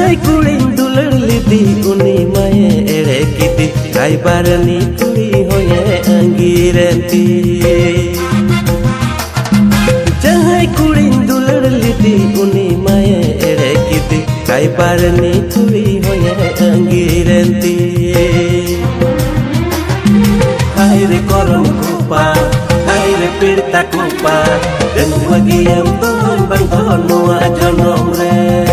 जहां कुड़ी दुलड़ लीदी उनी माये एड़े कीती रायबारनी कुड़ी होये अंगीरती जहां कुड़ी दुलड़ लीदी उनी माये एड़े कीती रायबारनी कुड़ी होये अंगीरती हायरे करम कुपा हायरे पीड़ता कुपा dan bagian Tuhan bang tonua jonom re